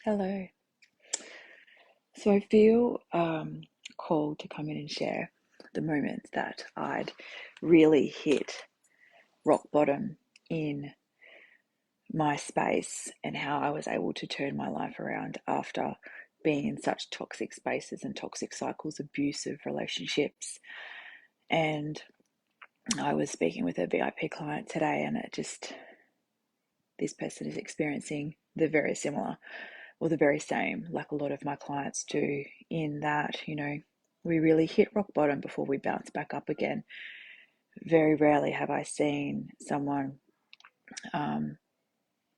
Hello. So I feel called to come in and share the moments that I'd really hit rock bottom in my space and how I was able to turn my life around after being in such toxic spaces and toxic cycles, abusive relationships. And I was speaking with a VIP client today, and this person is experiencing the very similar or the very same, like a lot of my clients do, in that, we really hit rock bottom before we bounce back up again. Very rarely have I seen someone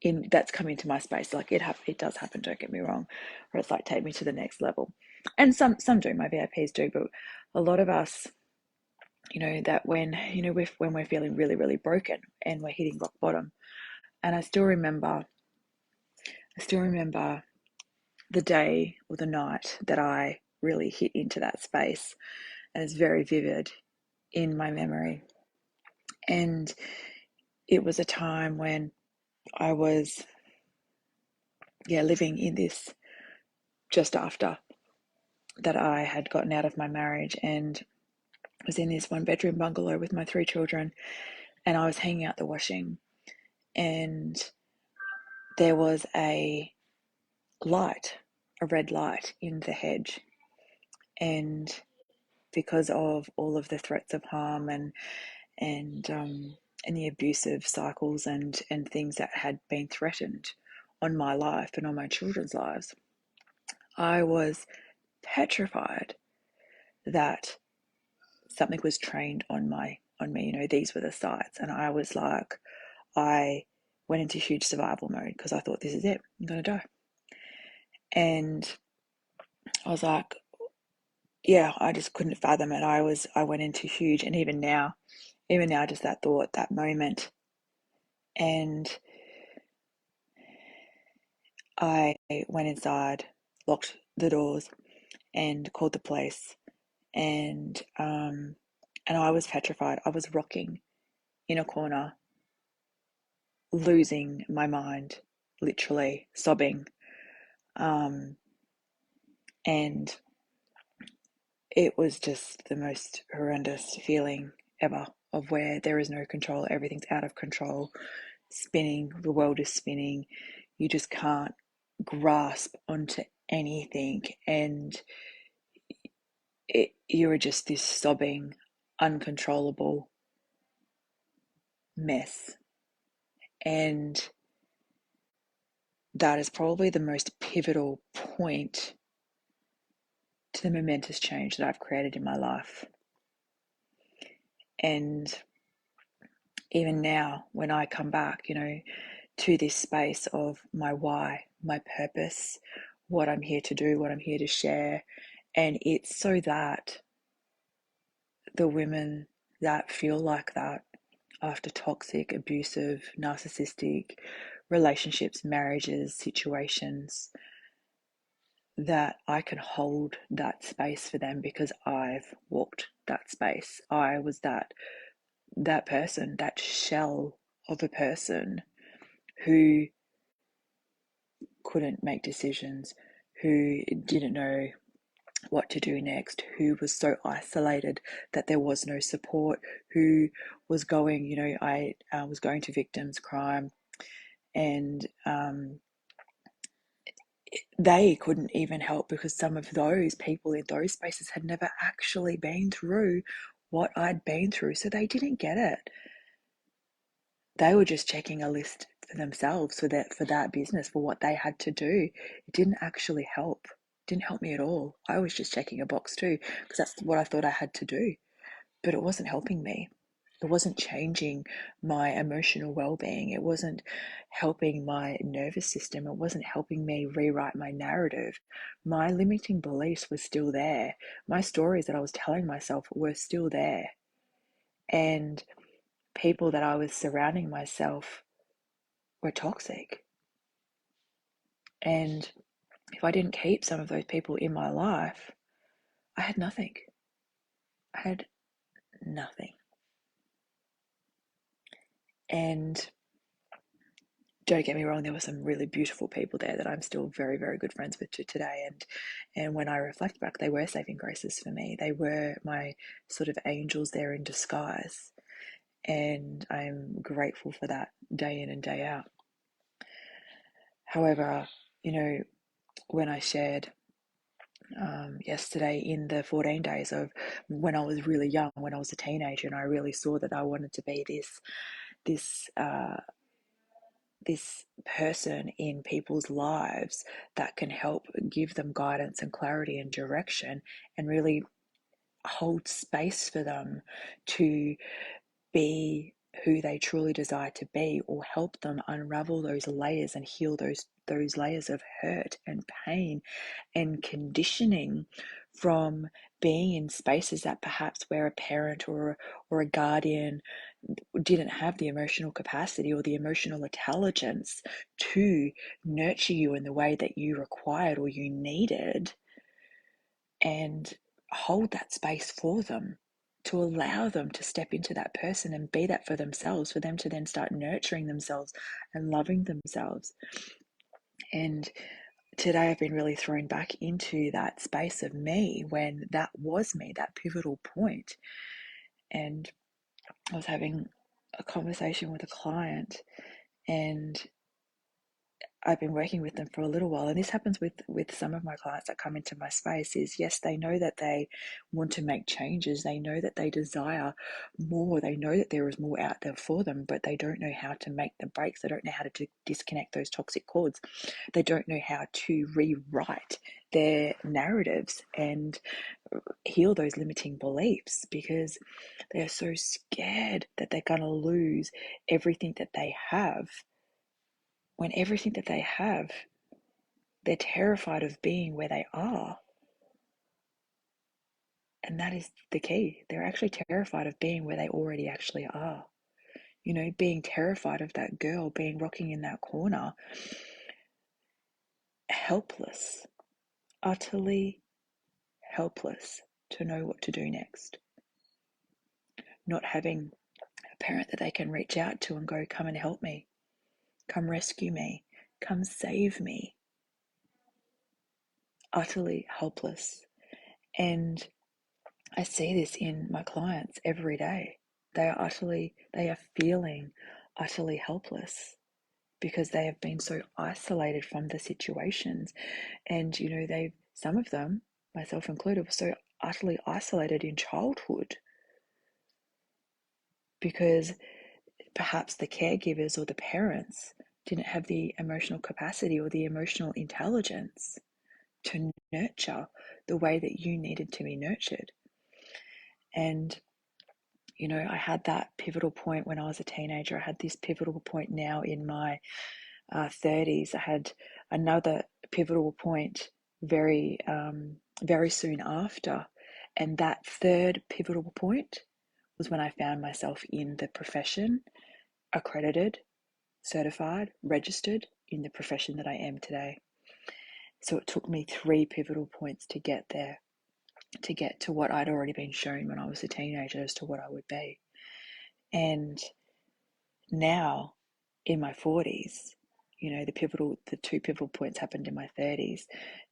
in that's come into my space. Like it does happen, don't get me wrong, or it's like take me to the next level. And some do, my VIPs do, but a lot of us, that when we're feeling really, really broken and we're hitting rock bottom. And I still remember the day or the night that I really hit into that space, and it's very vivid in my memory. And it was a time when I was, living in this just after that I had gotten out of my marriage and was in this one bedroom bungalow with my three children, and I was hanging out the washing, and there was a light, a red light in the hedge. And because of all of the threats of harm and and the abusive cycles and things that had been threatened on my life and on my children's lives, I was petrified that something was trained on me. These were the sights, and I went into huge survival mode because I thought, this is it, I'm gonna die. And I was like, yeah, I just couldn't fathom it. I went into huge, and even now, just that thought, that moment, and I went inside, locked the doors, and called the police. And I was petrified. I was rocking in a corner, losing my mind, literally sobbing. Um, and it was just the most horrendous feeling ever, of where there is no control, everything's out of control, spinning, the world is spinning. You just can't grasp onto anything, and you are just this sobbing, uncontrollable mess. And that is probably the most pivotal point to the momentous change that I've created in my life. And even now, when I come back, to this space of my why, my purpose, what I'm here to do, what I'm here to share, and it's so that the women that feel like that after toxic, abusive, narcissistic relationships, marriages, situations, that I can hold that space for them because I've walked that space. I was that person, that shell of a person who couldn't make decisions, who didn't know what to do next, who was so isolated that there was no support, who was going, I was going to victims' crime, and they couldn't even help because some of those people in those spaces had never actually been through what I'd been through, so they didn't get it. They were just checking a list for themselves for that business, for what they had to do. It didn't actually help. It didn't help me at all. I was just checking a box too, because that's what I thought I had to do. But it wasn't helping me. It wasn't changing my emotional well-being. It wasn't helping my nervous system. It wasn't helping me rewrite my narrative. My limiting beliefs were still there. My stories that I was telling myself were still there. And people that I was surrounding myself were toxic. And if I didn't keep some of those people in my life, I had nothing. I had nothing. And don't get me wrong, there were some really beautiful people there that I'm still very, very good friends with to today. And when I reflect back, they were saving graces for me. They were my sort of angels there in disguise. And I'm grateful for that day in and day out. However, when I shared yesterday in the 14 days of when I was really young, when I was a teenager, and I really saw that I wanted to be this this person in people's lives that can help give them guidance and clarity and direction, and really hold space for them to be who they truly desire to be, or help them unravel those layers and heal those layers of hurt and pain and conditioning from being in spaces that perhaps where a parent or a guardian didn't have the emotional capacity or the emotional intelligence to nurture you in the way that you required or you needed, and hold that space for them, to allow them to step into that person and be that for themselves, for them to then start nurturing themselves and loving themselves. And today I've been really thrown back into that space of me when that was me, that pivotal point. And I was having a conversation with a client, and I've been working with them for a little while, and this happens with some of my clients that come into my space. Is yes, they know that they want to make changes, they know that they desire more, they know that there is more out there for them, but they don't know how to make the breaks, they don't know how to disconnect those toxic cords, they don't know how to rewrite their narratives and heal those limiting beliefs, because they are so scared that they're going to lose everything that they have, when everything that they have, they're terrified of being where they are. And that is the key. They're actually terrified of being where they already actually are. Being terrified of that girl being rocking in that corner, helpless, utterly helpless to know what to do next. Not having a parent that they can reach out to and go, come and help me, come rescue me, come save me. Utterly helpless. And I see this in my clients every day. They are feeling utterly helpless because they have been so isolated from the situations. And, some of them, myself included, were so utterly isolated in childhood because perhaps the caregivers or the parents didn't have the emotional capacity or the emotional intelligence to nurture the way that you needed to be nurtured. And I had that pivotal point when I was a teenager. I had this pivotal point now in my 30s. I had another pivotal point very soon after. And that third pivotal point was when I found myself in the profession, accredited, certified, registered in the profession that I am today. So it took me 3 pivotal points to get there, to get to what I'd already been shown when I was a teenager as to what I would be. And now in my 40s, the 2 pivotal points happened in my 30s.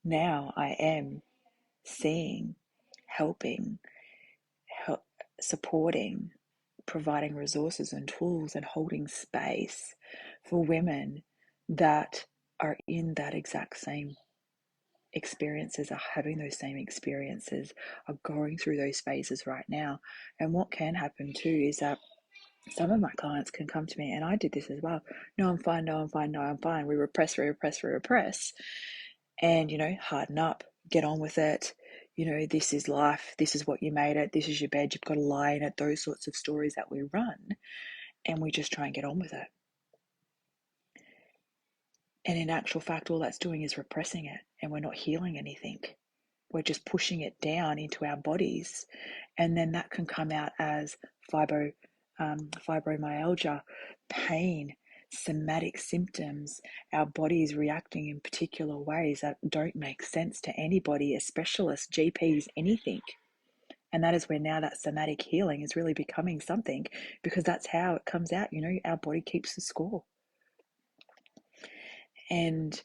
Now I am seeing, helping, supporting, providing resources and tools and holding space for women that are in that exact same experiences, are having those same experiences, are going through those phases right now. And what can happen too is that some of my clients can come to me, and I did this as well. No, I'm fine. No, I'm fine. No, I'm fine. We repress, and harden up, get on with it. This is life. This is what you made it. This is your bed. You've got to lie in it. Those sorts of stories that we run, and we just try and get on with it. And in actual fact, all that's doing is repressing it, and we're not healing anything. We're just pushing it down into our bodies, and then that can come out as fibromyalgia, pain, somatic symptoms, our bodies reacting in particular ways that don't make sense to anybody, a specialist, GPs, anything. And that is where now that somatic healing is really becoming something, because that's how it comes out. Our body keeps the score. And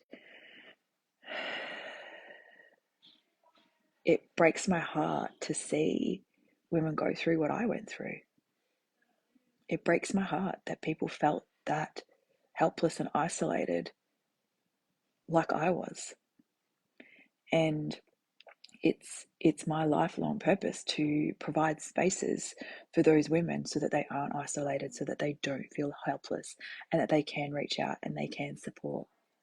it breaks my heart to see women go through what I went through. It breaks my heart that people felt that helpless and isolated like I was. And it's my lifelong purpose to provide spaces for those women so that they aren't isolated, so that they don't feel helpless, and that they can reach out and they can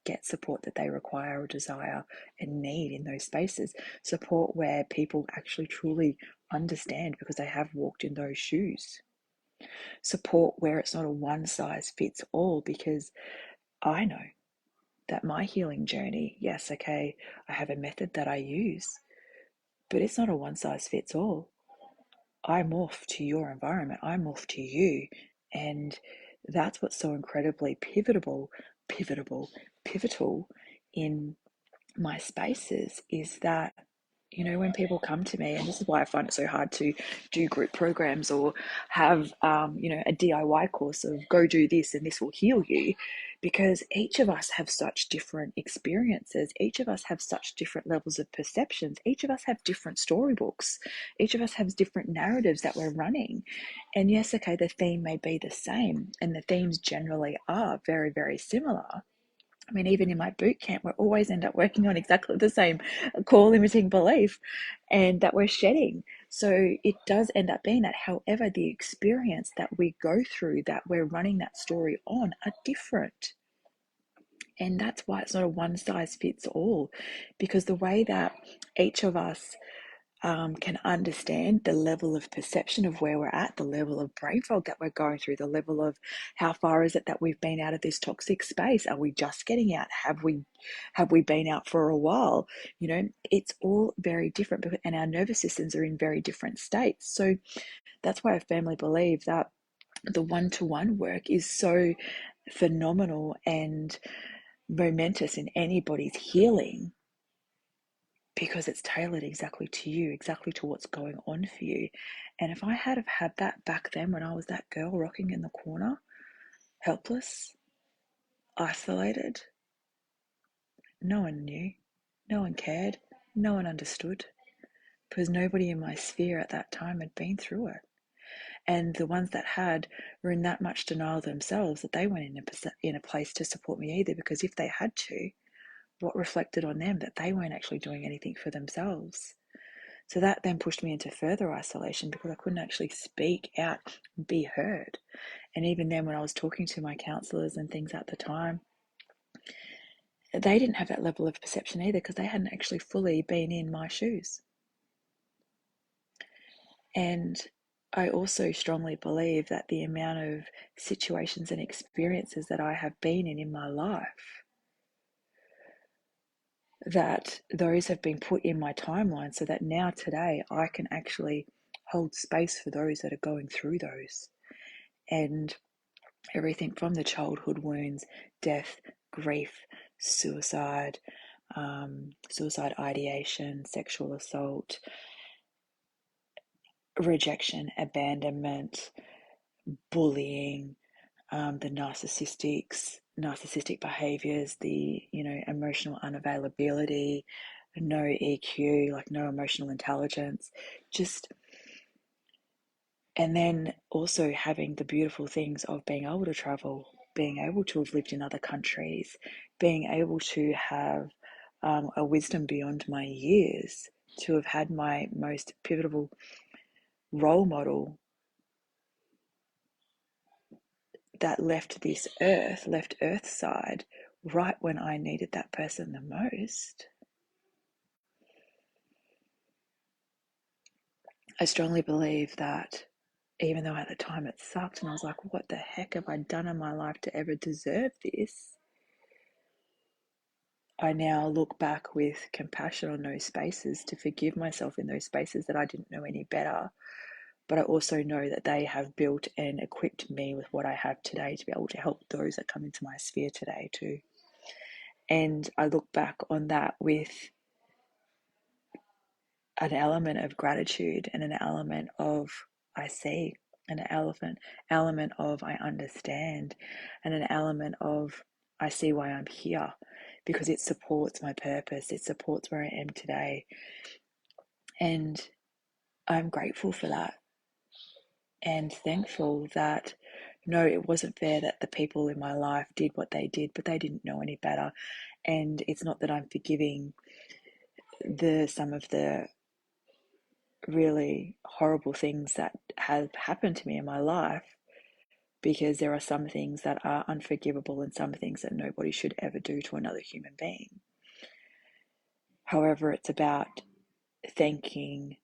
get support that they require or desire and need in those spaces. Support where people actually truly understand because they have walked in those shoes. Support where it's not a one size fits all, because I know that my healing journey, yes, okay, I have a method that I use, but it's not a one size fits all. I morph to your environment, I morph to you. And that's what's so incredibly pivotal in my spaces, is that, when people come to me, and this is why I find it so hard to do group programs or have, a DIY course of go do this and this will heal you, because each of us have such different experiences. Each of us have such different levels of perceptions. Each of us have different storybooks. Each of us has different narratives that we're running. And yes, okay, the theme may be the same, and the themes generally are very, very similar. I mean, even in my boot camp, we always end up working on exactly the same core limiting belief and that we're shedding. So it does end up being that. However, the experience that we go through, that we're running that story on, are different. And that's why it's not a one size fits all, because the way that each of us can understand the level of perception of where we're at, the level of brain fog that we're going through, the level of how far is it that we've been out of this toxic space? Are we just getting out? Have we been out for a while? It's all very different, and our nervous systems are in very different states. So that's why I firmly believe that the one-to-one work is so phenomenal and momentous in anybody's healing, because it's tailored exactly to you, exactly to what's going on for you. And if I had have had that back then, when I was that girl rocking in the corner, helpless, isolated, no one knew, no one cared, no one understood, because nobody in my sphere at that time had been through it. And the ones that had were in that much denial themselves that they weren't in a place to support me either, because if they had to, what reflected on them? That they weren't actually doing anything for themselves. So that then pushed me into further isolation, because I couldn't actually speak out and be heard. And even then, when I was talking to my counselors and things at the time, they didn't have that level of perception either, because they hadn't actually fully been in my shoes. And I also strongly believe that the amount of situations and experiences that I have been in my life, that those have been put in my timeline, so that now today I can actually hold space for those that are going through those. And everything from the childhood wounds, death, grief, suicide, suicide ideation, sexual assault, rejection, abandonment, bullying, the narcissistic behaviors, the emotional unavailability, no EQ, like no emotional intelligence, just. And then also having the beautiful things of being able to travel, being able to have lived in other countries, being able to have a wisdom beyond my years, to have had my most pivotal role model that left Earthside, right when I needed that person the most. I strongly believe that, even though at the time it sucked and I was like, what the heck have I done in my life to ever deserve this? I now look back with compassion on those spaces, to forgive myself in those spaces that I didn't know any better. But I also know that they have built and equipped me with what I have today to be able to help those that come into my sphere today too. And I look back on that with an element of gratitude, and an element of I see, and an element of I understand, and an element of I see why I'm here, because it supports my purpose. It supports where I am today. And I'm grateful for that and thankful that no, it wasn't fair that the people in my life did what they did, but they didn't know any better. And it's not that I'm forgiving some of the really horrible things that have happened to me in my life, because there are some things that are unforgivable and some things that nobody should ever do to another human being. However, it's about thanking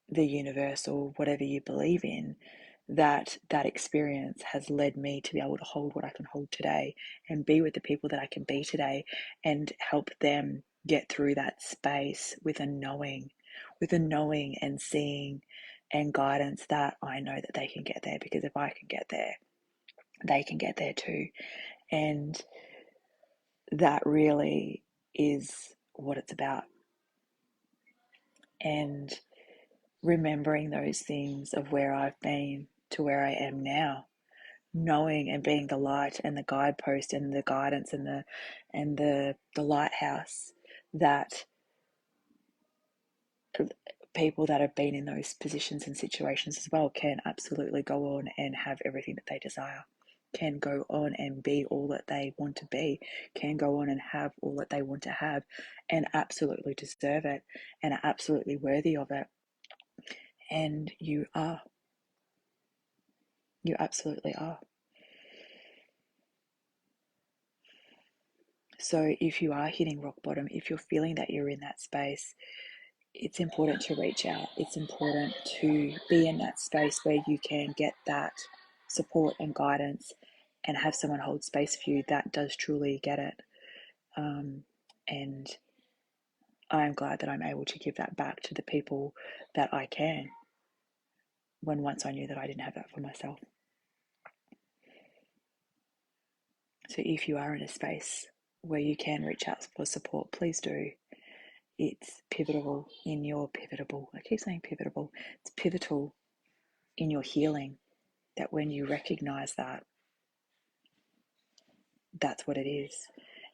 the universe or whatever you believe in, that experience has led me to be able to hold what I can hold today and be with the people that I can be today and help them get through that space with a knowing and seeing and guidance that I know that they can get there, because if I can get there, they can get there too. And that really is what it's about. And remembering those things of where I've been to where I am now, knowing and being the light and the guidepost and the guidance and the lighthouse that people that have been in those positions and situations as well can absolutely go on and have everything that they desire, can go on and be all that they want to be, can go on and have all that they want to have, and absolutely deserve it and are absolutely worthy of it. And you are. You absolutely are. So if you are hitting rock bottom, if you're feeling that you're in that space, it's important to reach out. It's important to be in that space where you can get that support and guidance and have someone hold space for you that does truly get it. And I'm glad that I'm able to give that back to the people that I can, when once I knew that I didn't have that for myself. So if you are in a space where you can reach out for support, please do. It's pivotal in your pivotal. I keep saying pivotal. It's pivotal in your healing, that when you recognize that, that's what it is.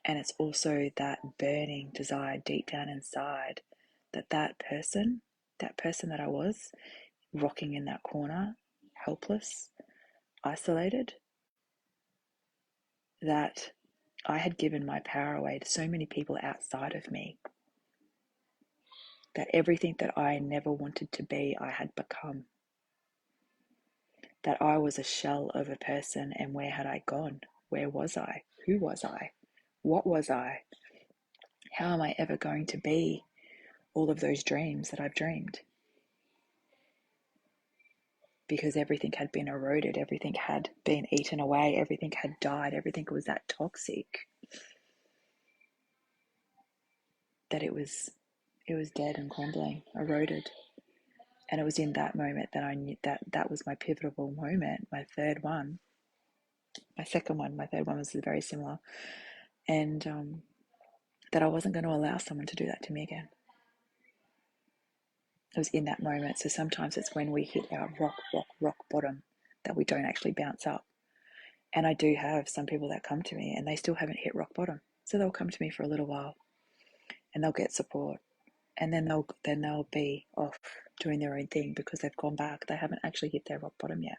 And it's also that burning desire deep down inside that person that I was, rocking in that corner, helpless, isolated, that I had given my power away to so many people outside of me, that everything that I never wanted to be, I had become. That I was a shell of a person, and where had I gone? Where was I? Who was I? What was I? How am I ever going to be all of those dreams that I've dreamed? Because everything had been eroded, everything had been eaten away, everything had died, everything was that toxic that it was dead and crumbling, eroded. And it was in that moment that I knew that was my pivotal moment, my third one. My second one, my third one was very similar. And that I wasn't going to allow someone to do that to me again. It was in that moment. So sometimes it's when we hit our rock bottom that we don't actually bounce up. And I do have some people that come to me and they still haven't hit rock bottom. So they'll come to me for a little while and they'll get support. And then they'll be off doing their own thing because they've gone back. They haven't actually hit their rock bottom yet.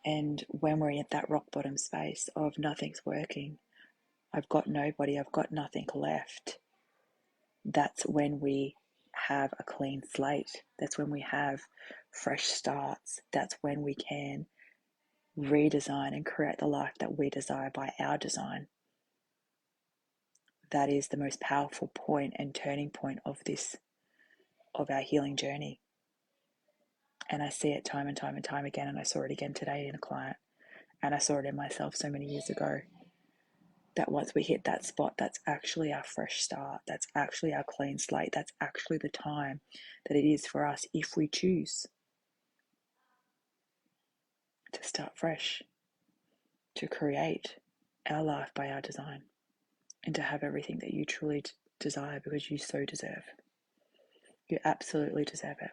And when we're at that rock bottom space of nothing's working, I've got nobody, I've got nothing left, that's when we have a clean slate. That's when we have fresh starts. That's when we can redesign and create the life that we desire by our design. That is the most powerful point and turning point of our healing journey. And I see it time and time and time again, and I saw it again today in a client, and I saw it in myself so many years ago, that once we hit that spot, that's actually our fresh start. That's actually our clean slate. That's actually the time that it is for us, if we choose, to start fresh, to create our life by our design, and to have everything that you truly desire, because you so deserve. You absolutely deserve it.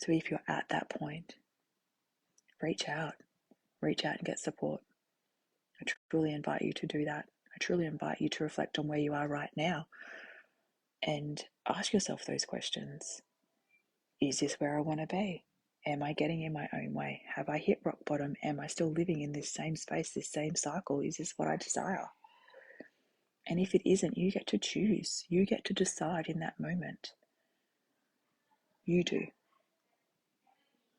So if you're at that point, reach out. Reach out and get support. I truly invite you to do that. I truly invite you to reflect on where you are right now and ask yourself those questions. Is this where I want to be? Am I getting in my own way? Have I hit rock bottom? Am I still living in this same space, this same cycle? Is this what I desire? And if it isn't, you get to choose. You get to decide in that moment. You do.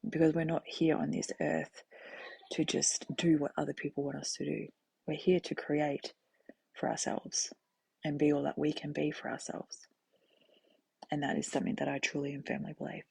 Because we're not here on this earth to just do what other people want us to do. We're here to create for ourselves and be all that we can be for ourselves. And that is something that I truly and firmly believe.